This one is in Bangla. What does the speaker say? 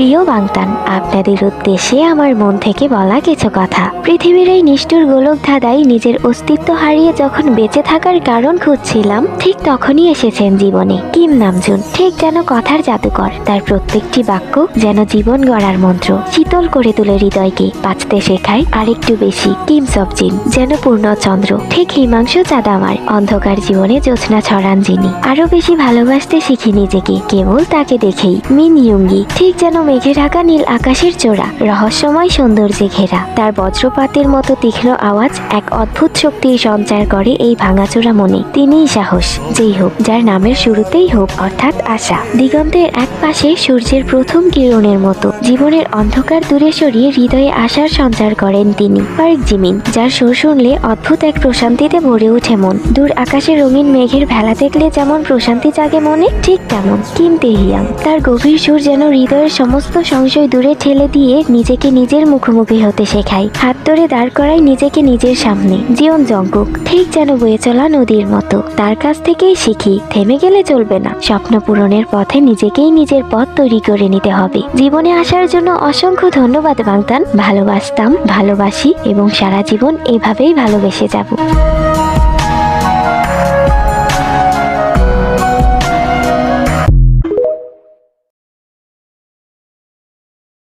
প্রিয় বাংতান, আপনাদের উদ্দেশ্যে আমার মন থেকে বলা কিছু কথা। পৃথিবীর এই নিষ্ঠুর গোলক ধাঁধায় নিজের অস্তিত্ব হারিয়ে যখন বেঁচে থাকার কারণ খুঁজছিলাম, ঠিক তখনই এসেছেন জীবনে কিম নামজুন। ঠিক যেন কথার জাদুকর, তার প্রত্যেকটি বাক্য যেন জীবন গড়ার মন্ত্র, শীতল করে তুলে হৃদয়কে, বাঁচতে শেখায় আরেকটু বেশি। কিম সবজিন যেন পূর্ণচন্দ্র, ঠিক হিমাংশু চাঁদ আমার অন্ধকার জীবনে জ্যোৎস্না ছড়ান যিনি। আরো বেশি ভালোবাসতে শিখি নিজেকে কেবল তাকে দেখেই। মিন ইয়ুঙ্গি ঠিক যেন মেঘে ঢাকা নীল আকাশের চূড়া, রহস্যময় সৌন্দর্যে ঘেরা। তার বজ্রপাতের মতো তীক্ষ্ণ আওয়াজ এক অদ্ভুত শক্তির সঞ্চার করে এই ভাঙাচোরা মনে। তিনিই সাহস, যেই হোক যার নামের শুরুতেই হোক অর্থাৎ আশা। দিগন্তের এক পাশে সূর্যের প্রথম কিরণের মতো জীবনের অন্ধকার দূরে সরিয়ে হৃদয়ে আশার সঞ্চার করেন তিনি। পার্ক জিমিন, যার সুর শুনলে অদ্ভুত এক প্রশান্তিতে ভরে ওঠে মন। দূর আকাশে রঙিন মেঘের ভেলা দেখলে যেমন প্রশান্তি জাগে মনে, ঠিক তেমন কিম তেহিয়াং। তার গভীর সুর যেন হৃদয়ের সমস্ত সংশয় দূরে ঠেলে দিয়ে নিজেকে নিজের মুখোমুখি হতে শেখায়, হাত ধরে দাঁড় করায় নিজেকে নিজের সামনে। জিওন জংকুক ঠিক যেন বয়ে চলা নদীর মতো, তার কাছ থেকেই শিখি থেমে গেলে চলবে না। স্বপ্ন পূরণের পথে নিজেকেই নিজের পথ তৈরি করে নিতে হবে। জীবনে আসার জন্য অসংখ্য ধন্যবাদ বাংতান। ভালোবাসতাম, ভালোবাসি এবং সারা জীবন এভাবেই ভালোবেসে যাব।